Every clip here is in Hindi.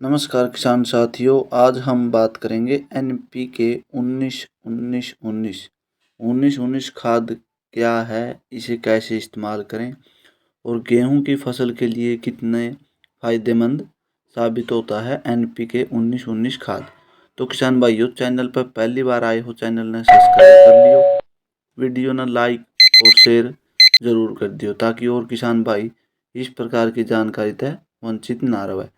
नमस्कार किसान साथियों, आज हम बात करेंगे एनपीके 19-19-19 खाद क्या है, इसे कैसे इस्तेमाल करें और गेहूं की फसल के लिए कितने फायदेमंद साबित होता है एनपीके 19-19 खाद। तो किसान भाइयों, चैनल पर पहली बार आए हो, चैनल ने सब्सक्राइब कर लियो, वीडियो ने लाइक और शेयर जरूर कर दियो ताकि और किसान भाई इस प्रकार की जानकारी तक वंचित ना रहे।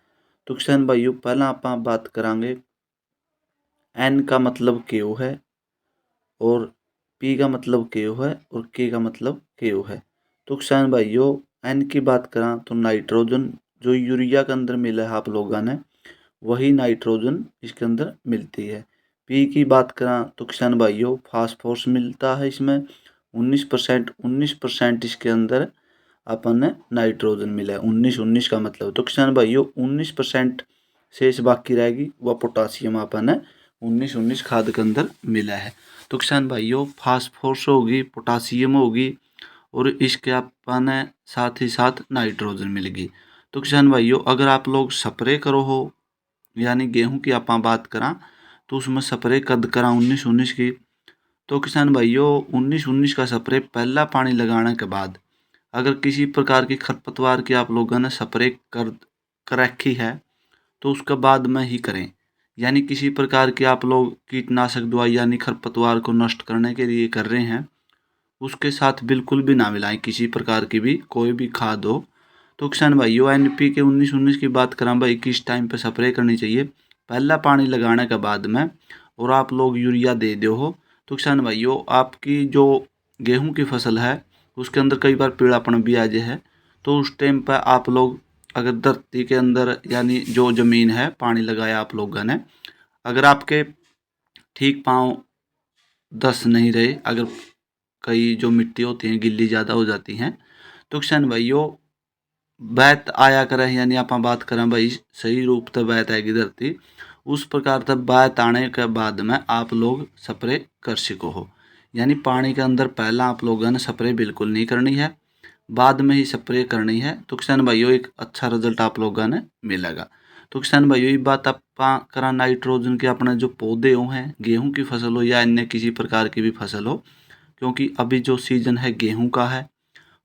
तो किसान भाइयों, पहला आप बात करांगे एन का मतलब क्यों है और पी का मतलब क्यों है और के का मतलब क्यों है। तो किसान भाइयों, एन की बात करा तो नाइट्रोजन जो यूरिया के अंदर मिला है आप लोगों ने, वही नाइट्रोजन इसके अंदर मिलती है। पी की बात करा तो किसान भाइयों, फास्फोरस मिलता है इसमें 19% इसके अंदर अपन ने नाइट्रोजन मिला है। 19-19 का मतलब, तो किसान भाइयों 19% शेष बाकी रहेगी वह पोटासियम अपन ने 19-19 खाद के अंदर मिला है। तो किसान भाइयों, फास्फोरस होगी, पोटासियम होगी और इसके अपन ने साथ ही साथ नाइट्रोजन मिलेगी। तो किसान भाइयों, अगर आप लोग स्प्रे करो हो, यानी गेहूं की आप बात करा तो उसमें स्प्रे कद करा 19-19 की। तो किसान भाइयों, 19-19 का स्प्रे पहला पानी लगाने के बाद अगर किसी प्रकार की खरपतवार की आप लोगों ने स्प्रे कर रखी है तो उसके बाद में ही करें। यानी किसी प्रकार की आप लोग कीटनाशक दवाई यानी खरपतवार को नष्ट करने के लिए कर रहे हैं, उसके साथ बिल्कुल भी ना मिलाएं किसी प्रकार की भी कोई भी खाद हो। तो किसान भाइयों, एनपी के 19-19 की बात करें भाई, किस टाइम पे स्प्रे करनी चाहिए, पहला पानी लगाने के बाद में, और आप लोग यूरिया दे दो हो। तो किसान भाइयों, आपकी जो गेहूं की फसल है उसके अंदर कई बार पीलापन भी आ जाए है, तो उस टाइम पर आप लोग अगर धरती के अंदर यानी जो ज़मीन है पानी लगाया आप लोगों ने, अगर आपके ठीक पाँव दस नहीं रहे, अगर कई जो मिट्टी होती हैं गिल्ली ज़्यादा हो जाती हैं, तो किसान भाइयों बैत आया करे, यानी आप बात करें भाई सही रूप से बैत आएगी धरती, उस प्रकार तक बैत आने के बाद में आप लोग स्प्रे कर सको हो। यानी पानी के अंदर पहला आप लोगों ने स्प्रे बिल्कुल नहीं करनी है, बाद में ही स्प्रे करनी है। तो किसान भाइयों, एक अच्छा रिजल्ट आप लोगों ने मिलेगा। तो किसान भाइयों, ये बात आप करा नाइट्रोजन के अपने जो पौधे हो हैं, गेहूं की फसल हो या अन्य किसी प्रकार की भी फसल हो, क्योंकि अभी जो सीजन है गेहूं का है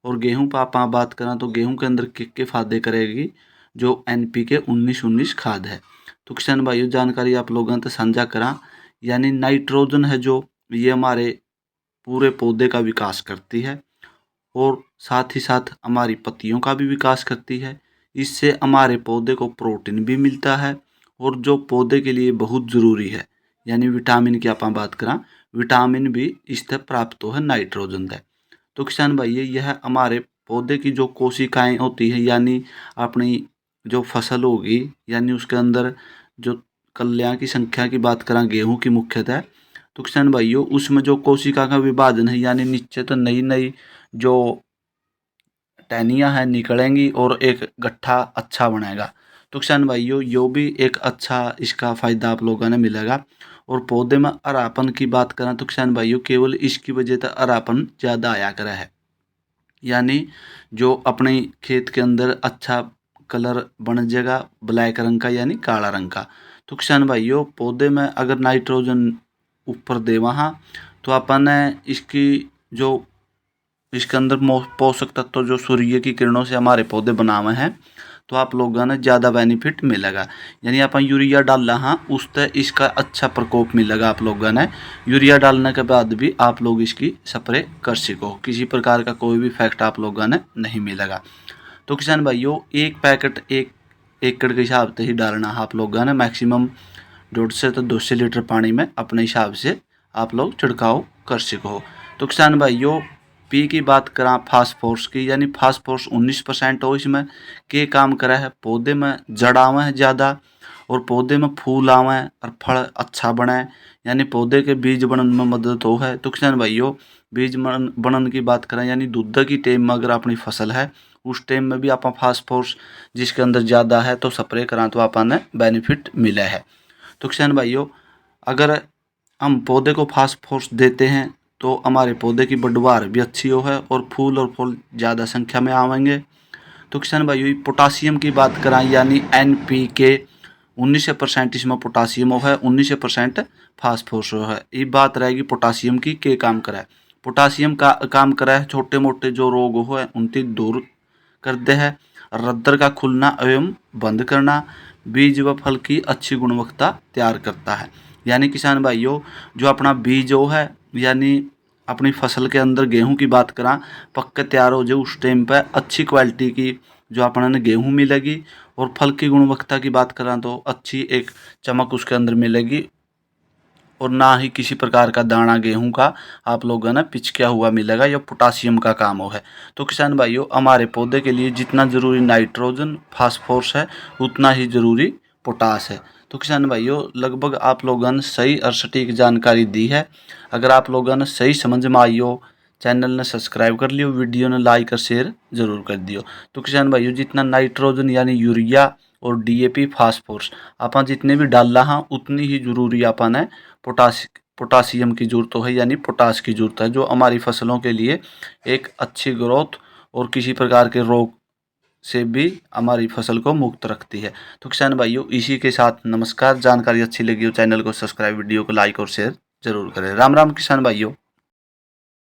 और गेहूं पर आप बात करें तो गेहूं के अंदर के फायदे करेगी जो एनपीके 19-19 खाद है। तो किसान भाइयों, जानकारी आप लोगों ने साझा करा, यानी नाइट्रोजन है जो ये हमारे पूरे पौधे का विकास करती है और साथ ही साथ हमारी पत्तियों का भी विकास करती है। इससे हमारे पौधे को प्रोटीन भी मिलता है और जो पौधे के लिए बहुत ज़रूरी है, यानी विटामिन की आप बात करें, विटामिन भी इससे प्राप्त हो है नाइट्रोजन से। तो किसान भाई, यह हमारे पौधे की जो कोशिकाएं होती है, यानी अपनी जो फसल होगी, यानी उसके अंदर जो कलियां की संख्या की बात करें गेहूं की मुख्यतः, तो किसान भाइयों उसमें जो कोशिका का विभाजन है, यानी नीचे तो नई नई जो टहनियाँ हैं निकलेंगी और एक गट्ठा अच्छा बनेगा। तो किसान भाइयों, यो भी एक अच्छा इसका फ़ायदा आप लोगों ने मिलेगा। और पौधे में हरापन की बात करें तो किसान भाइयों, केवल इसकी वजह से हरापन ज़्यादा आया करा है, यानी जो अपने खेत के अंदर अच्छा कलर बन जाएगा ब्लैक रंग का यानी काला रंग का। तो किसान भाइयों, पौधे में अगर नाइट्रोजन ऊपर दे वहाँ, तो अपन इसकी जो इसके अंदर पोषक तत्व जो सूर्य की किरणों से हमारे पौधे बनाए हैं, तो आप लोगों ने ज़्यादा बेनिफिट मिलेगा। यानी अपन यूरिया डाल रहा हाँ, उससे इसका अच्छा प्रकोप मिलेगा आप लोगों ने। यूरिया डालने के बाद भी आप लोग इसकी स्प्रे कर सको, किसी प्रकार का कोई भी इफेक्ट आप लोगों ने नहीं मिलेगा। तो किसान भाइयों, एक पैकेट 1 एकड़ के हिसाब से ही डालना आप लोगों ने, मैक्सिमम 1.5 से 200 लीटर पानी में अपने हिसाब से आप लोग छिड़काव कर सको। तो किसान भाइयों, पी की बात करा फास्फोरस की, यानी फास्फोरस 19% हो इसमें, के काम करा है पौधे में जड़ आवे है ज़्यादा और पौधे में फूल आवे और फल अच्छा बने, यानी पौधे के बीज बनन में मदद हो है। तो किसान भाइयों, बीज बनन की बात करें, यानी दूध की टाइम में अगर अपनी फसल है उस टाइम में भी आप फास्फोरस जिसके अंदर ज़्यादा है तो स्प्रे करा तो अपन बेनिफिट मिला है। तो किसान भाइयों, अगर हम पौधे को फास्फोरस देते हैं तो हमारे पौधे की पैदावार भी अच्छी हो है और फूल और फूल ज़्यादा संख्या में आवेंगे। तो किसान भाइयों, पोटासियम की बात करें, यानी एनपीके 19% इसमें पोटासियम है, 19% फास्फोरस है। ये बात रहेगी पोटासियम की के काम करा है। पोटासियम का काम करा है छोटे मोटे जो रोग हो है उनकी दूर करते हैं, रद्दर का खुलना एवं बंद करना, बीज व फल की अच्छी गुणवत्ता तैयार करता है। यानी किसान भाइयों जो अपना बीज जो है यानी अपनी फसल के अंदर गेहूं की बात करा पक्के तैयार हो जाए उस टाइम पर अच्छी क्वालिटी की जो अपन गेहूं मिलेगी, और फल की गुणवत्ता की बात करा तो अच्छी एक चमक उसके अंदर मिलेगी, और ना ही किसी प्रकार का दाना गेहूं का आप लोगों ने पिचकिया हुआ मिलेगा। यह पोटासियम का काम हो है। तो किसान भाइयों हमारे पौधे के लिए जितना ज़रूरी नाइट्रोजन फास्फोरस है उतना ही ज़रूरी पोटास है। तो किसान भाइयों लगभग आप लोगों ने सही और सटीक जानकारी दी है। अगर आप लोगों ने सही समझ में आई हो, चैनल ने सब्सक्राइब कर लियो, वीडियो ने लाइक और शेयर जरूर कर दियो। तो किसान भाइयों जितना नाइट्रोजन यानी यूरिया और डीएपी फास्फोरस आप जितने भी डाल रहा उतनी ही जरूरी अपन है पोटासियम की जरूरत है, यानी पोटास की जरूरत है, जो हमारी फसलों के लिए एक अच्छी ग्रोथ और किसी प्रकार के रोग से भी हमारी फसल को मुक्त रखती है। तो किसान भाइयों इसी के साथ नमस्कार। जानकारी अच्छी लगी हो चैनल को सब्सक्राइब, वीडियो को लाइक और शेयर जरूर करें। राम राम किसान भाइयों।